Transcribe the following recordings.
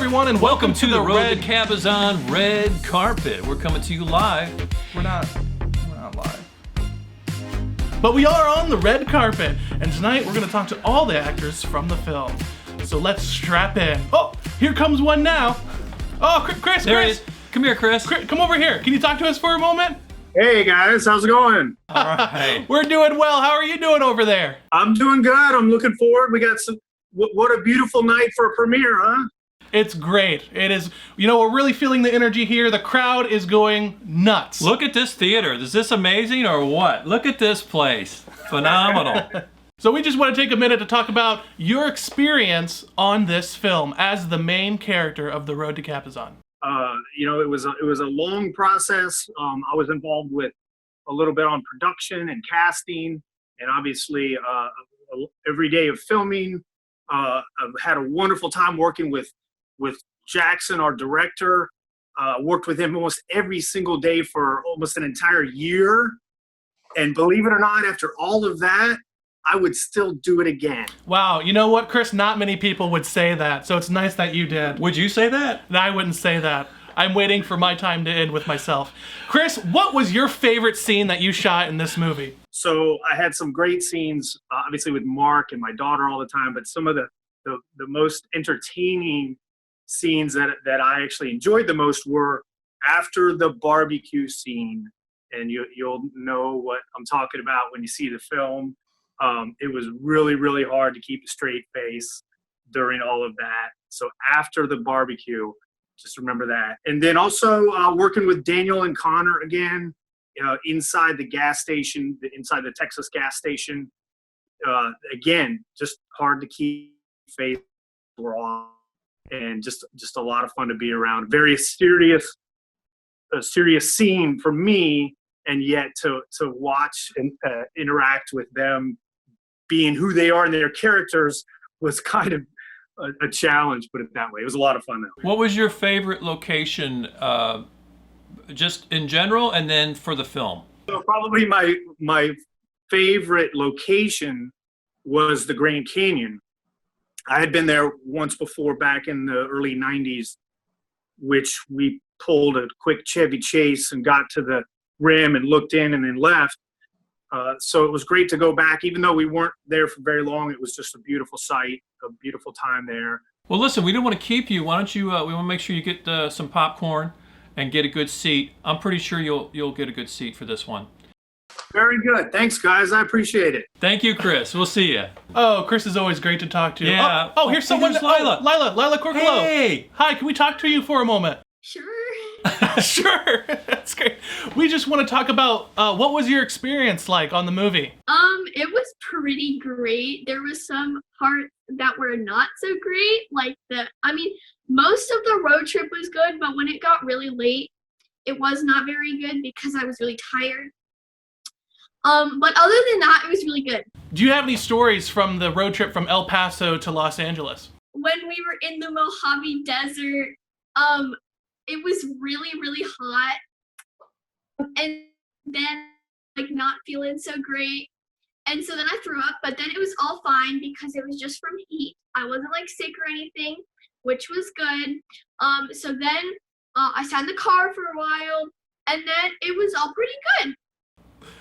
everyone, and welcome to the Road to Cabazon red carpet. We're coming to you live. We're not live. But we are on the red carpet, and tonight we're going to talk to all the actors from the film. So let's strap in. Oh, here comes one now. Oh, Chris. There he is. Come here, Chris. Come over here. Can you talk to us for a moment? Hey guys, how's it going? All right. We're doing well. How are you doing over there? I'm doing good. I'm looking forward. We got some. What a beautiful night for a premiere, huh? It's great. It is. You know, we're really feeling the energy here. The crowd is going nuts. Look at this theater. Is this amazing or what? Look at this place. Phenomenal. So we just want to take a minute to talk about your experience on this film as the main character of The Road to Cabazon. You know, it was a long process. I was involved with a little bit on production and casting, and obviously every day of filming. I've had a wonderful time working with Jackson, our director. Worked with him almost every single day for almost an entire year. And believe it or not, after all of that, I would still do it again. Wow, you know what, Chris? Not many people would say that, so it's nice that you did. Would you say that? No, I wouldn't say that. I'm waiting for my time to end with myself. Chris, what was your favorite scene that you shot in this movie? So I had some great scenes, obviously with Mark and my daughter all the time, but some of the most entertaining scenes that I actually enjoyed the most were after the barbecue scene. And you'll know what I'm talking about when you see the film. It was really, really hard to keep a straight face during all of that. So after the barbecue, just remember that. And then also working with Daniel and Connor again, inside the gas station, inside the Texas gas station. Again, just hard to keep face raw, and just a lot of fun to be around. Very serious scene for me, and yet to watch and interact with them being who they are and their characters was kind of a challenge, put it that way. It was a lot of fun though. What was your favorite location, just in general, and then for the film? So probably my favorite location was the Grand Canyon. I had been there once before back in the early 90s, which we pulled a quick Chevy Chase and got to the rim and looked in and then left. So it was great to go back, even though we weren't there for very long. It was just a beautiful sight, a beautiful time there. Well, listen, we didn't want to keep you. Why don't you? We want to make sure you get some popcorn and get a good seat. I'm pretty sure you'll get a good seat for this one. Very good. Thanks, guys. I appreciate it. Thank you, Chris. We'll see you. Oh, Chris is always great to talk to. Yeah. Oh, here's someone. Here's Lila. Lila KORKALO. Hey. Hi, can we talk to you for a moment? Sure. Sure. That's great. We just want to talk about what was your experience like on the movie? It was pretty great. There was some parts that were not so great, like most of the road trip was good, but when it got really late, it was not very good because I was really tired. But other than that, it was really good. Do you have any stories from the road trip from El Paso to Los Angeles? When we were in the Mojave Desert, it was really, really hot, and then not feeling so great. And so then I threw up, but then it was all fine because it was just from heat. I wasn't sick or anything, which was good. So then I sat in the car for a while, and then it was all pretty good.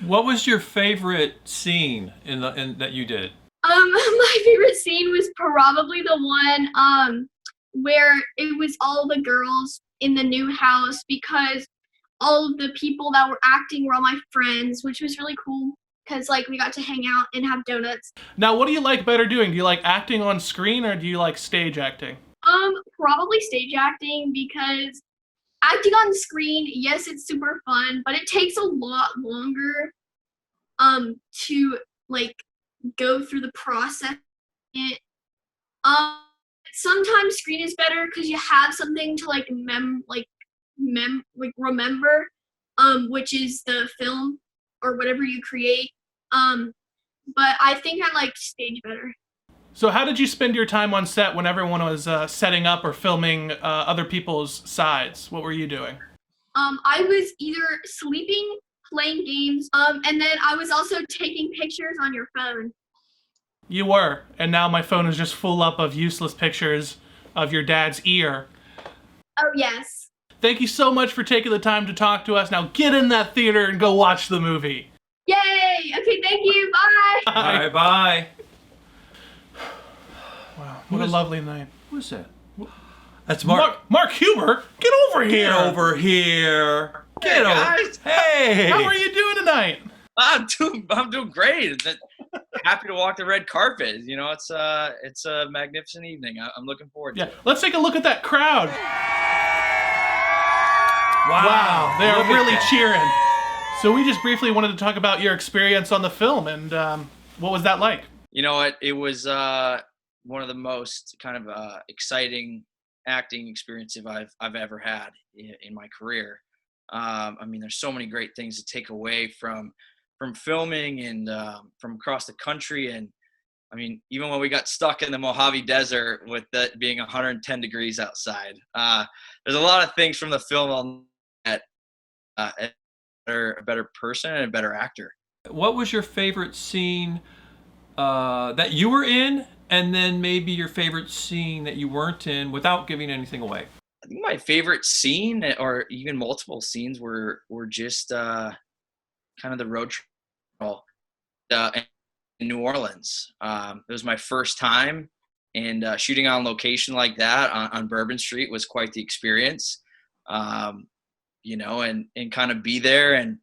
What was your favorite scene in that you did? My favorite scene was probably the one where it was all the girls in the new house, because all of the people that were acting were all my friends, which was really cool because we got to hang out and have donuts. Now, what do you like better doing? Do you like acting on screen or do you like stage acting? Probably stage acting, because acting on screen, yes, it's super fun, but it takes a lot longer to go through the process. Sometimes screen is better because you have something to remember, which is the film or whatever you create. But I think I like stage better. So how did you spend your time on set when everyone was setting up or filming other people's sides? What were you doing? I was either sleeping, playing games, and then I was also taking pictures on your phone. You were, and now my phone is just full up of useless pictures of your dad's ear. Oh, yes. Thank you so much for taking the time to talk to us. Now get in that theater and go watch the movie. Yay! Okay, thank you. Bye. Bye bye. Wow, what a lovely night. Who's that? That's Mark. Mark Huber, get over here. Get over here. Get over. Guys, Hey. How are you doing tonight? I'm doing great. Happy to walk the red carpet. You know, it's a magnificent evening. I'm looking forward to Yeah, it. let's take a look at that crowd. Wow. They are Look at really that. cheering. So we just briefly wanted to talk about your experience on the film, and what was that like? You know what? It was one of the most kind of exciting acting experiences I've ever had in my career. I mean, there's so many great things to take away from filming and from across the country. And I mean, even when we got stuck in the Mojave Desert with that being 110 degrees outside, there's a lot of things from the film that a better person and a better actor. What was your favorite scene that you were in, and then maybe your favorite scene that you weren't in, without giving anything away? I think my favorite scene, or even multiple scenes, were just kind of the road trip in New Orleans. It was my first time, and shooting on location like that on Bourbon Street was quite the experience. You know, and kind of be there. And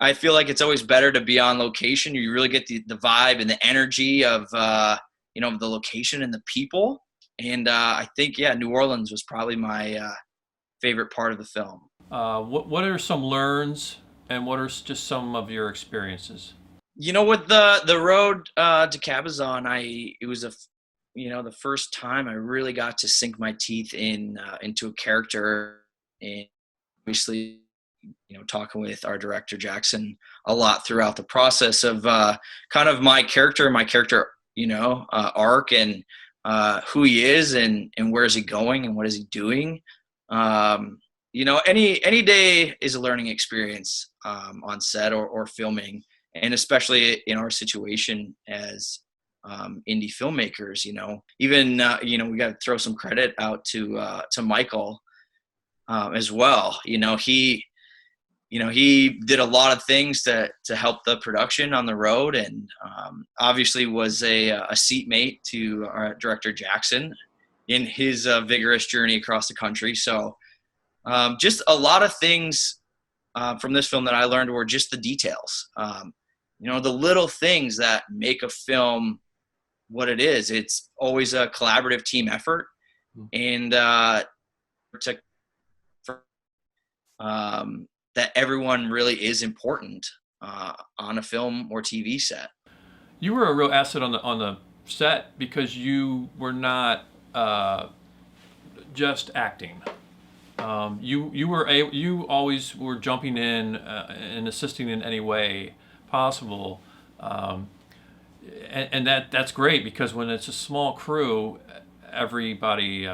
I feel like it's always better to be on location. You really get the vibe and the energy of you know, the location and the people. And I think, yeah, New Orleans was probably my favorite part of the film. What are some learns, and what are just some of your experiences? You know, with the road to Cabazon, it was the first time I really got to sink my teeth into a character, and obviously, you know, talking with our director Jackson a lot throughout the process of kind of my character, you know, arc, and who he is, and where is he going, and what is he doing. You know, any day is a learning experience on set or filming, and especially in our situation as indie filmmakers. You know, even you know, we got to throw some credit out to Michael as well. You know, he did a lot of things to help the production on the road, and obviously was a seatmate to our director Jackson in his vigorous journey across the country. So just a lot of things from this film that I learned were just the details. You know, the little things that make a film what it is. It's always a collaborative team effort, and that everyone really is important on a film or TV set. You were a real asset on the set, because you were not just acting. You always were jumping in and assisting in any way possible, and that's great, because when it's a small crew, everybody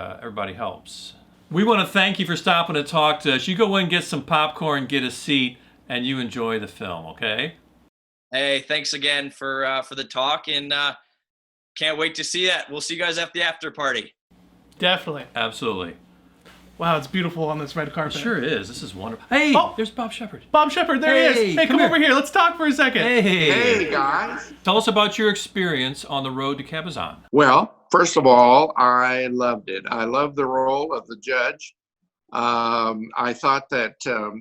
helps. We want to thank you for stopping to talk to us. You go in, get some popcorn, get a seat, and you enjoy the film, okay? Hey, thanks again for the talk, and can't wait to see that. We'll see you guys at the after party. Definitely. Absolutely. Wow, it's beautiful on this red It carpet. sure is. This is wonderful. Hey, Oh! there's Bob Shepard. Bob Shepard, there he Hey, is. Hey, come come over here. here. Let's talk for a second. Hey guys. Tell us about your experience on the road to Cabazon. Well, first of all, I loved it. I loved the role of the judge. I thought that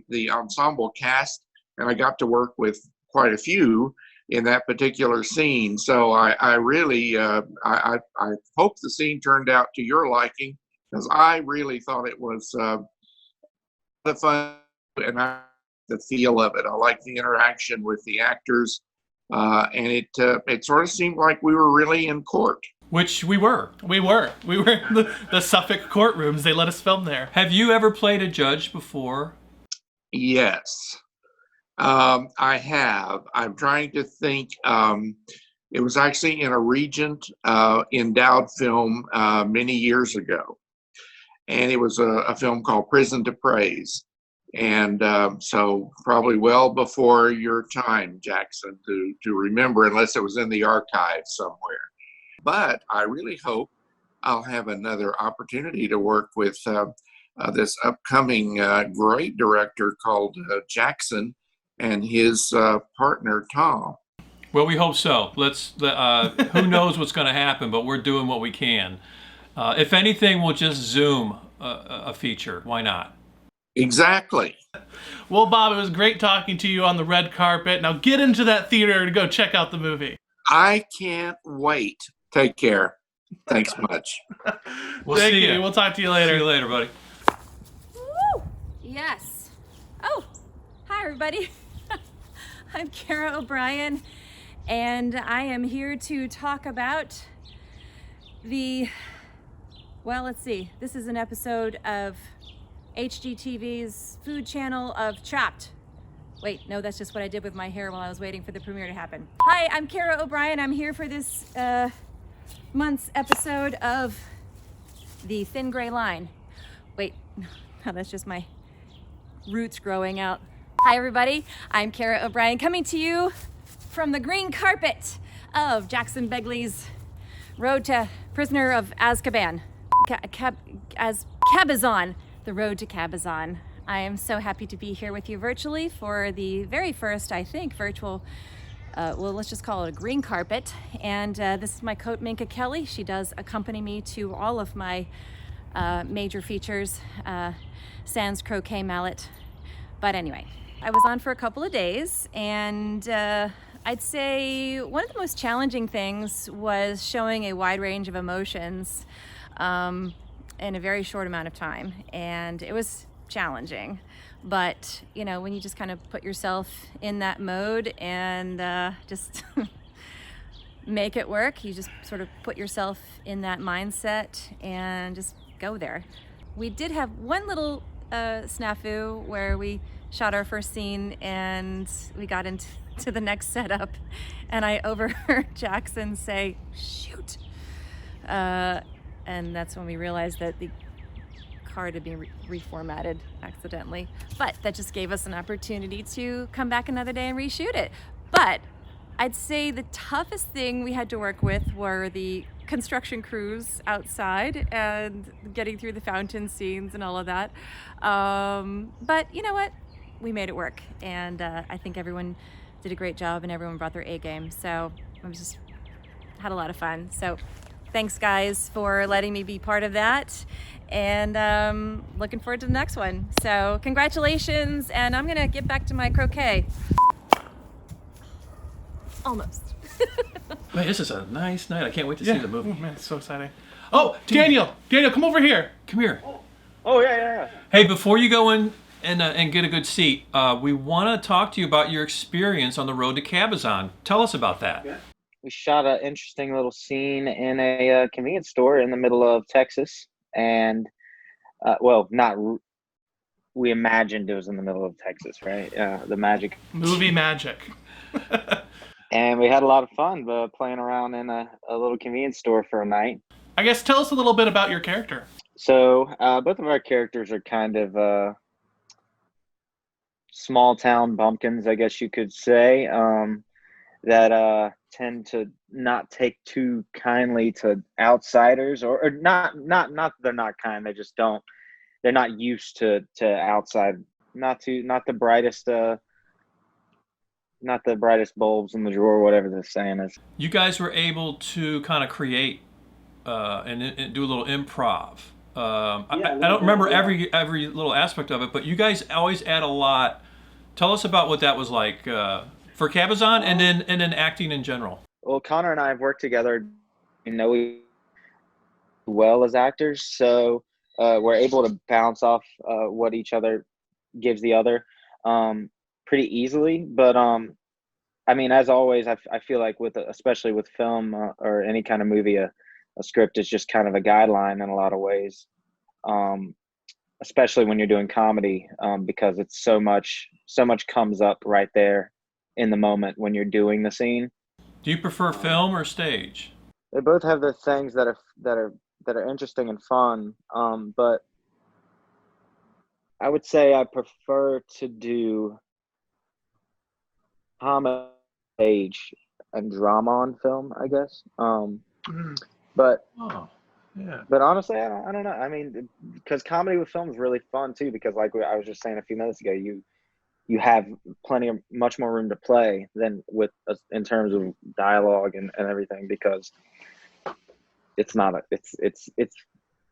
the ensemble cast, and I got to work with quite a few in that particular scene. So I really, I hope the scene turned out to your liking, because I really thought it was the fun, and the feel of it. I like the interaction with the actors, and it sort of seemed like we were really in court. Which we were. We were in the Suffolk courtrooms. They let us film there. Have you ever played a judge before? Yes, I have. I'm trying to think. It was actually in a Regent endowed film many years ago. And it was a film called Prison to Praise. And so probably well before your time, Jackson, to remember, unless it was in the archives somewhere. But I really hope I'll have another opportunity to work with this upcoming great director called Jackson and his partner Tom. Well, we hope so. Who knows what's going to happen, but we're doing what we can. If anything, we'll just Zoom a feature. Why not? Exactly. Well, Bob, it was great talking to you on the red carpet. Now get into that theater to go check out the movie. I can't wait. Take care. Thanks much. We'll Thank see you. you. We'll talk to you later. See you later, buddy. Woo! Yes. Oh, hi everybody. I'm Kara O'Brien, and I am here to talk about well, let's see. This is an episode of HGTV's food channel of Chopped. Wait, no, that's just what I did with my hair while I was waiting for the premiere to happen. Hi, I'm Kara O'Brien. I'm here for this month's episode of The Thin Gray Line. Wait, no, that's just my roots growing out. Hi everybody, I'm Kara O'Brien coming to you from the green carpet of Jackson Begley's Road to Prisoner of Azkaban. Cabazon, the Road to Cabazon. I am so happy to be here with you virtually for the very first, I think, virtual, well, let's just call it a green carpet. And this is my coat, Minka Kelly. She does accompany me to all of my major features, sans croquet mallet. But anyway, I was on for a couple of days, and I'd say one of the most challenging things was showing a wide range of emotions in a very short amount of time. And it was challenging, but you know, when you just kind of put yourself in that mode and just make it work, you just sort of put yourself in that mindset and just go there. We did have one little snafu where we shot our first scene and we got into the next setup, and I overheard Jackson say, "Shoot," and that's when we realized that the card had been reformatted accidentally. But that just gave us an opportunity to come back another day and reshoot it. But I'd say the toughest thing we had to work with were the construction crews outside and getting through the fountain scenes and all of that. But you know what? We made it work, and I think everyone did a great job and everyone brought their A game. So I just had a lot of fun. So thanks guys for letting me be part of that, and looking forward to the next one. So congratulations, and I'm gonna get back to my croquet. Almost. Man, this is a nice night. I can't wait to see the movie. Oh man, it's so exciting. Oh, Daniel, come over here. Come here. Oh yeah. Hey, before you go in and get a good seat, we want to talk to you about your experience on the road to Cabazon. Tell us about that. Yeah. We shot an interesting little scene in a convenience store in the middle of Texas, and we imagined it was in the middle of Texas, right? The magic movie magic. And we had a lot of fun playing around in a little convenience store for a night. I guess tell us a little bit about your character. So both of our characters are kind of small town bumpkins, I guess you could say, that tend to not take too kindly to outsiders, or not that they're not kind, they just don't, they're not used to outside, not the brightest bulbs in the drawer, whatever the saying is. You guys were able to kind of create and do a little improv. I don't remember every little aspect of it, but you guys always add a lot. Tell us about what that was like for Cabazon, and then acting in general. Well, Connor and I have worked together, well as actors, so we're able to bounce off what each other gives the other pretty easily. But I mean, as always, I feel like especially with film or any kind of movie, a script is just kind of a guideline in a lot of ways, especially when you're doing comedy, because it's so much comes up right there in the moment when you're doing the scene. Do you prefer film or stage? They both have their things that are interesting and fun, but I would say I prefer to do comedy, stage, and drama on film, I guess. But Yeah. But honestly, I don't know. I mean, because comedy with film is really fun too. Because like I was just saying a few minutes ago, you have much more room to play than with in terms of dialogue and everything, because it's not it's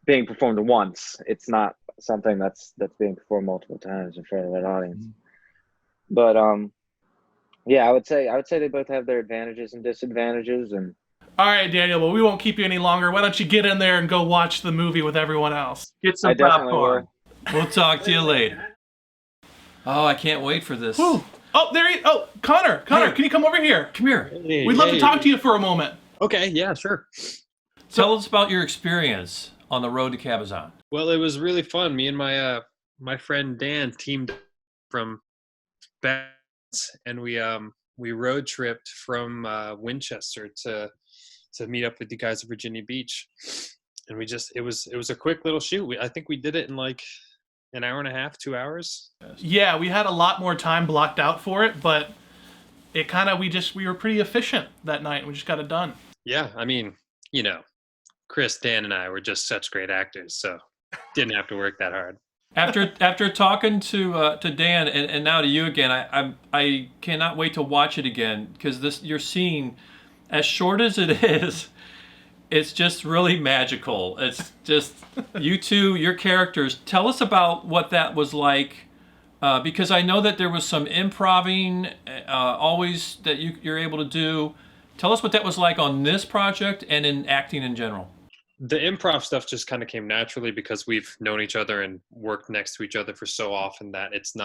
being performed once. It's not something that's being performed multiple times in front of an audience. But yeah, I would say they both have their advantages and disadvantages. And All right, Daniel, well, we won't keep you any longer. Why don't you get in there and go watch the movie with everyone else? Get some I definitely popcorn. We'll talk to you later. Oh, I can't wait for this. Whew. Oh, Connor, Hey. can you come over here? Come here. We'd love to talk to you for a moment. Okay, yeah, sure. Tell us about your experience on the road to Cabazon. Well, it was really fun. Me and my friend Dan teamed from Bass, and we road tripped from Winchester to meet up with you guys at Virginia Beach, and it was a quick little shoot. I think we did it in like an hour and a half, 2 hours. Yeah, we had a lot more time blocked out for it, but it kind of we were pretty efficient that night. We just got it done. Yeah, I mean, you know, Chris, Dan, and I were just such great actors, so didn't have to work that hard. After talking to Dan and now to you again, I cannot wait to watch it again, because your scene, as short as it is, it's just really magical. It's just you two, your characters. Tell us about what that was like, because I know that there was some improving always that you're able to do. Tell us what that was like on this project and in acting in general. The improv stuff just kind of came naturally because we've known each other and worked next to each other for so often that it's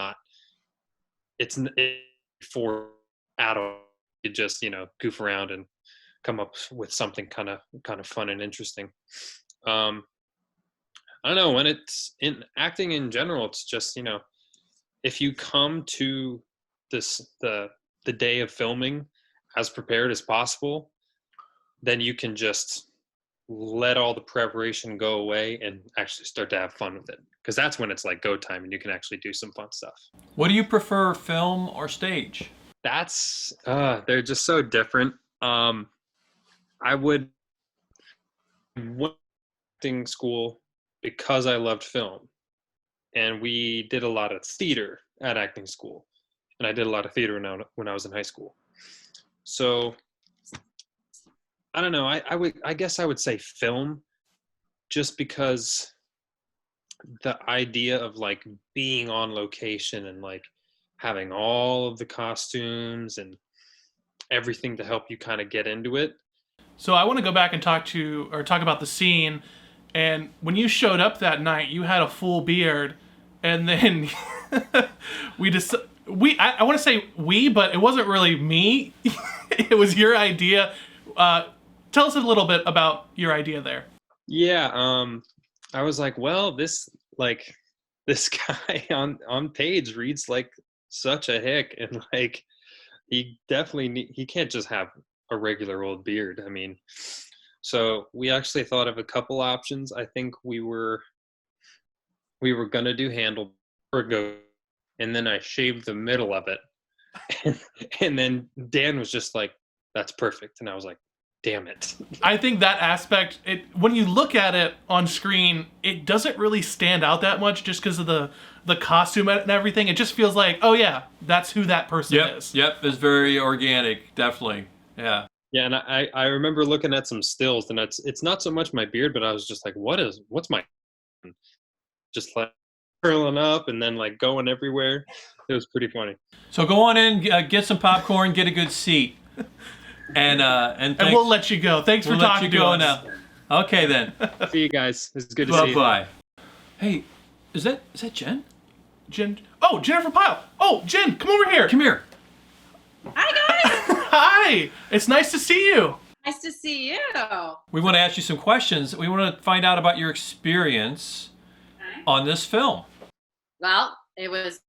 for adult. You just, you know, goof around and come up with something kind of fun and interesting. I don't know, when it's in acting in general, it's just, you know, if you come to the day of filming as prepared as possible, then you can just let all the preparation go away and actually start to have fun with it, because that's when it's like go time and you can actually do some fun stuff. What do you prefer, film or stage? That's they're just so different. I went acting school because I loved film, and we did a lot of theater at acting school, and I did a lot of theater when I was in high school. So I don't know. I guess I would say film, just because the idea of like being on location and like having all of the costumes and everything to help you kind of get into it. So I want to go back and talk about the scene. And when you showed up that night, you had a full beard, and then I want to say we, but it wasn't really me. It was your idea. Tell us a little bit about your idea there. Yeah, I was like, well, this guy on page reads like such a hick, and like he can't just have a regular old beard. I mean, so we actually thought of a couple options. I think we were gonna do handle or go, and then I shaved the middle of it, and then Dan was just like, "That's perfect," and I was like, damn it. I think that aspect, when you look at it on screen, it doesn't really stand out that much just because of the costume and everything. It just feels like, oh yeah, that's who that person is. Yep, it's very organic, definitely. Yeah. Yeah, and I remember looking at some stills, and it's not so much my beard, but I was just like, what's my, just like curling up and then like going everywhere. It was pretty funny. So go on in, get some popcorn, get a good seat. And we'll let you go. Thanks for talking to us. Now. Okay then. See you guys. It's good to see you. Bye. Hey, is that Jen? Jen? Oh, Jennifer Pyle. Oh, Jen, come over here. Come here. Hi guys. Hi. It's nice to see you. Nice to see you. We want to ask you some questions. We want to find out about your experience on this film. Well, it was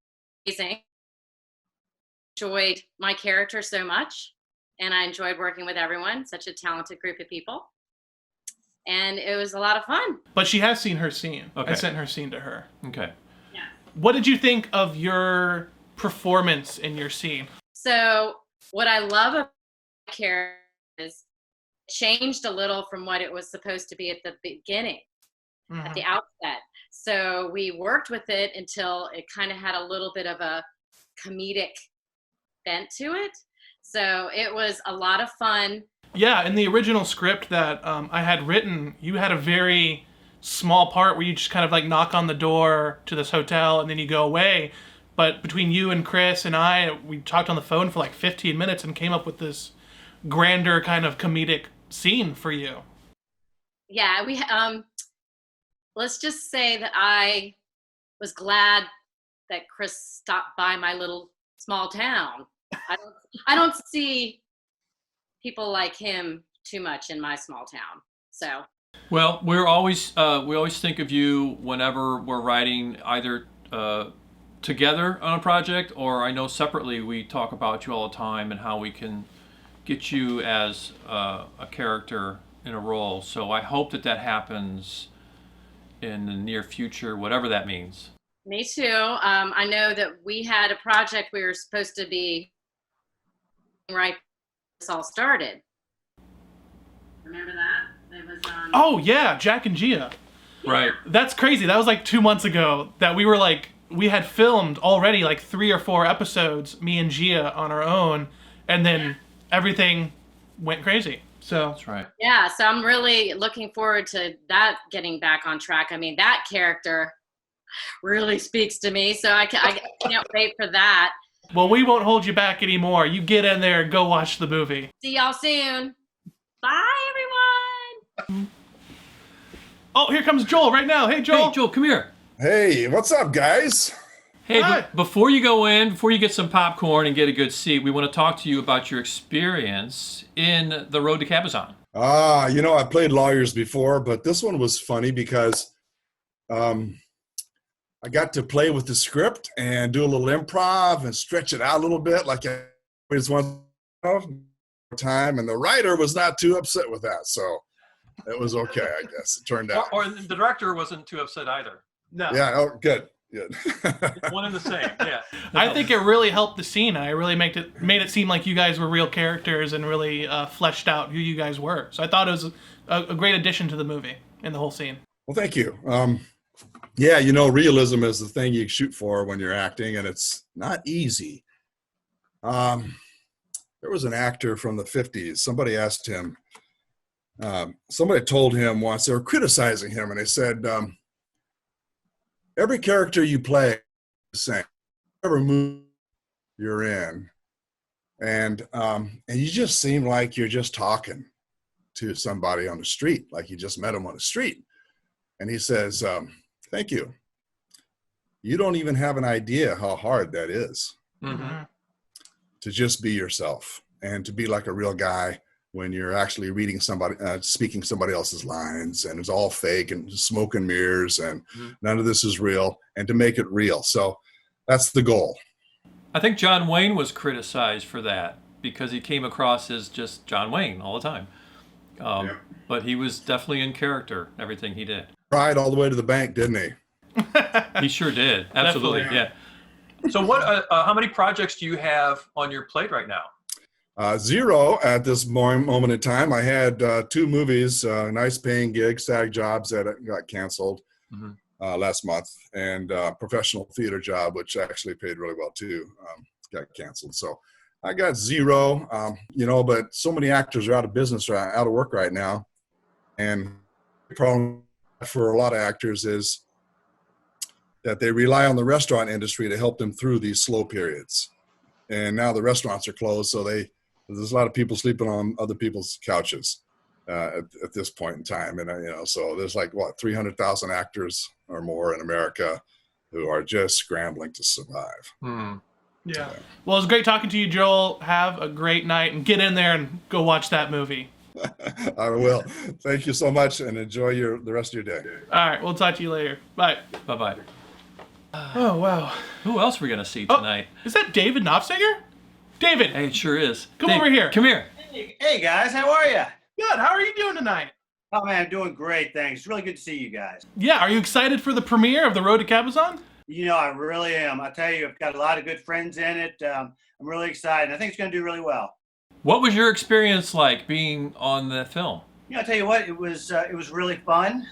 amazing. Enjoyed my character so much. And I enjoyed working with everyone, such a talented group of people. And it was a lot of fun. But she has seen her scene. Okay. I sent her scene to her. Okay. Yeah. What did you think of your performance in your scene? So what I love about my character is changed a little from what it was supposed to be at the beginning, at the outset. So we worked with it until it kind of had a little bit of a comedic bent to it. So it was a lot of fun. Yeah, in the original script that I had written, you had a very small part where you just kind of like knock on the door to this hotel and then you go away. But between you and Chris and we talked on the phone for like 15 minutes and came up with this grander kind of comedic scene for you. Yeah, we let's just say that I was glad that Chris stopped by my little small town. I don't see people like him too much in my small town. So. Well, we always think of you whenever we're writing either together on a project, or I know separately we talk about you all the time and how we can get you as a character in a role. So I hope that happens in the near future, whatever that means. Me too. I know that we had a project we were supposed to be right when this all started. Remember that? It was Oh yeah, Jack and Gia. Right. That's crazy. That was like 2 months ago that we had filmed already like 3 or 4 episodes, me and Gia on our own, and then everything went crazy. So that's right. Yeah, so I'm really looking forward to that getting back on track. I mean, that character really speaks to me, so I can't wait for that. Well, we won't hold you back anymore. You get in there and go watch the movie. See y'all soon. Bye, everyone. Oh, here comes Joel right now. Hey, Joel. Hey, Joel, come here. Hey, what's up, guys? Hey, before you go in, before you get some popcorn and get a good seat, we want to talk to you about your experience in The Road to Cabazon. I played lawyers before, but this one was funny because I got to play with the script and do a little improv and stretch it out a little bit like I always want time, and the writer was not too upset with that, so it was okay, I guess. It turned out. Or the director wasn't too upset either. No. Yeah, oh, good. One and the same, yeah. I think it really helped the scene. I really made it seem like you guys were real characters and really fleshed out who you guys were. So I thought it was a great addition to the movie and the whole scene. Well, thank you. Yeah, realism is the thing you shoot for when you're acting, and it's not easy. There was an actor from the 50s. Somebody asked him, somebody told him once, they were criticizing him, and they said, every character you play is the same. Whatever movie you're in, and you just seem like you're just talking to somebody on the street, like you just met him on the street. And he says, thank you. You don't even have an idea how hard that is. Mm-hmm. To just be yourself and to be like a real guy when you're actually reading somebody, speaking somebody else's lines, and it's all fake and smoke and mirrors and none of this is real, and to make it real. So that's the goal. I think John Wayne was criticized for that because he came across as just John Wayne all the time. But he was definitely in character, everything he did. Tried all the way to the bank, didn't he? He sure did. Absolutely, yeah. So how many projects do you have on your plate right now? 0 at this moment in time. I had 2 movies, nice paying gigs, SAG jobs that got canceled last month, and professional theater job, which actually paid really well too, got canceled. So I got 0, but so many actors are out of business, or out of work right now. And the problem for a lot of actors is that they rely on the restaurant industry to help them through these slow periods. And now the restaurants are closed, so there's a lot of people sleeping on other people's couches at this point in time. And, so there's 300,000 actors or more in America who are just scrambling to survive. Yeah. Well, it was great talking to you, Joel. Have a great night and get in there and go watch that movie. I will. Thank you so much, and enjoy the rest of your day. All right. We'll talk to you later. Bye. Bye-bye. Oh, wow. Who else are we going to see tonight? Is that David Knopfsinger? David. Hey, it sure is. Come over here. Come here. Hey, guys. How are you? Good. How are you doing tonight? Oh, man, I'm doing great. Thanks. It's really good to see you guys. Yeah. Are you excited for the premiere of The Road to Cabazon? I really am. I tell you, I've got a lot of good friends in it. I'm really excited. I think it's going to do really well. What was your experience like being on the film? I'll tell you what, it was really fun.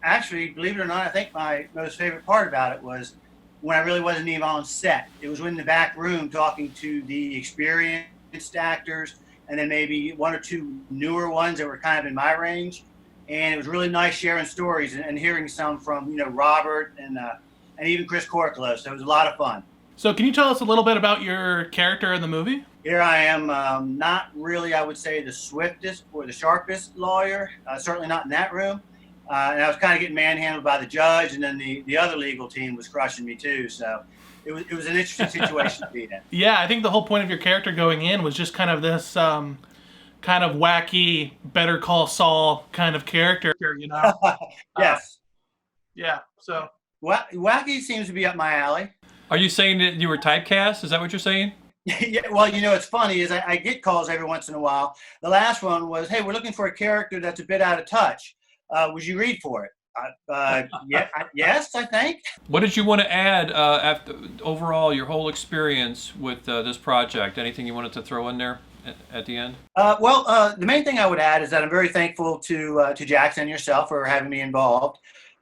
Actually, believe it or not, I think my most favorite part about it was when I really wasn't even on set. It was in the back room talking to the experienced actors, and then maybe one or two newer ones that were kind of in my range. And it was really nice sharing stories and hearing some from Robert and even Chris KORKALO. So it was a lot of fun. So can you tell us a little bit about your character in the movie? Here I am, not really, I would say, the swiftest or the sharpest lawyer, certainly not in that room. And I was kind of getting manhandled by the judge, and then the other legal team was crushing me too. So it was an interesting situation to be in. Yeah, I think the whole point of your character going in was just kind of this kind of wacky Better Call Saul kind of character, Yes. Yeah, so. Wacky seems to be up my alley. Are you saying that you were typecast? Is that what you're saying? Yeah, well, it's funny is I get calls every once in a while. The last one was, hey, we're looking for a character that's a bit out of touch. Would you read for it? Yeah, yes, I think. What did you want to add after overall your whole experience with this project? Anything you wanted to throw in there at the end? The main thing I would add is that I'm very thankful to Jackson and yourself for having me involved.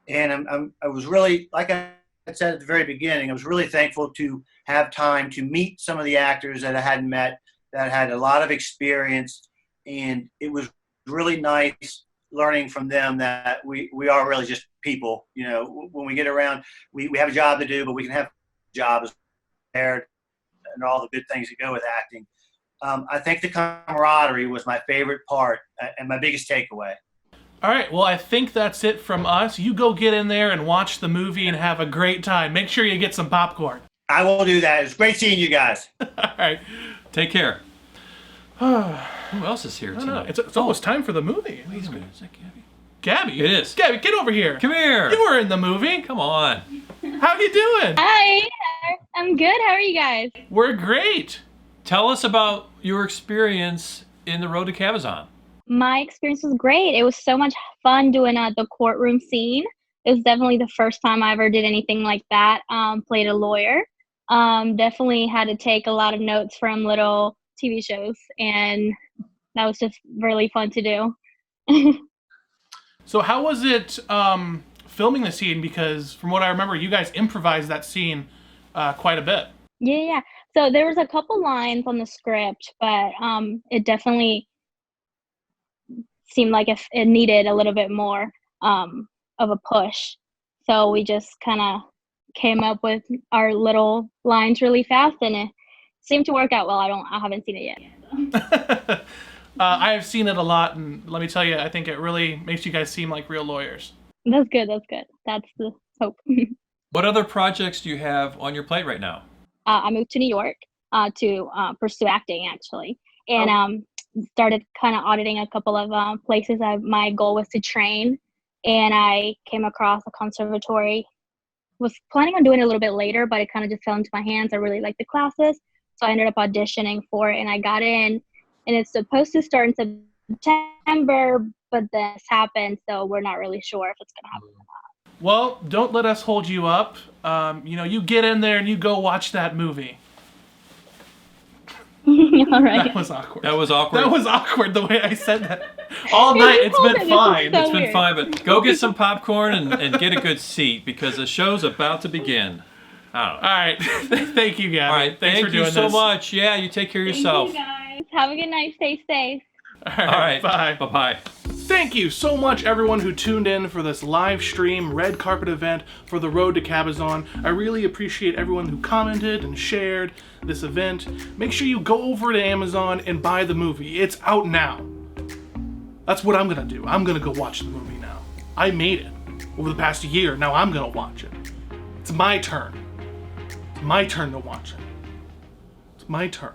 And I was really, like I said at the very beginning, I was really thankful to have time to meet some of the actors that I hadn't met, that had a lot of experience. And it was really nice learning from them that we are really just people. When we get around, we have a job to do, but we can have jobs there and all the good things that go with acting. I think the camaraderie was my favorite part and my biggest takeaway. All right, well, I think that's it from us. You go get in there and watch the movie and have a great time. Make sure you get some popcorn. I will do that. It's great seeing you guys. All right. Take care. Who else is here tonight? It's almost time for the movie. Wait a minute. Is that Gabby? Gabby? It is. Gabby, get over here. Come here. You were in the movie. Come on. How you doing? Hi. I'm good. How are you guys? We're great. Tell us about your experience in the Road to Cabazon. My experience was great. It was so much fun doing the courtroom scene. It was definitely the first time I ever did anything like that. Played a lawyer. Definitely had to take a lot of notes from little TV shows, and that was just really fun to do. So how was it filming the scene? Because from what I remember, you guys improvised that scene quite a bit. Yeah. So there was a couple lines on the script, but it definitely seemed like if it needed a little bit more of a push. So we just kind of came up with our little lines really fast, and it seemed to work out well. I haven't seen it yet. I have seen it a lot, and let me tell you, I think it really makes you guys seem like real lawyers. That's good. That's the hope. What other projects do you have on your plate right now? I moved to New York to pursue acting, actually, and started kind of auditing a couple of places. My goal was to train, and I came across a conservatory. Was planning on doing it a little bit later, but it kind of just fell into my hands. I really liked the classes, so I ended up auditioning for it, and I got in. And it's supposed to start in September, but this happened, so we're not really sure if it's going to happen or not. Well, don't let us hold you up. You get in there and you go watch that movie. All right. That was awkward. That was awkward the way I said that. All night, it's been fine. It's been fine, but go get some popcorn and get a good seat because the show's about to begin. All right. Thank you, Gabby. All right. Thanks for doing Thank you so this. much. Yeah, you take care of yourself. Thank you, guys. Have a good night. Stay safe. All right. Bye. Bye-bye. Thank you so much, everyone who tuned in for this live stream red carpet event for the Road to Cabazon. I really appreciate everyone who commented and shared this event. Make sure you go over to Amazon and buy the movie. It's out now. That's what I'm gonna do. I'm gonna go watch the movie now. I made it over the past year. Now I'm gonna watch it. It's my turn. It's my turn to watch it. It's my turn.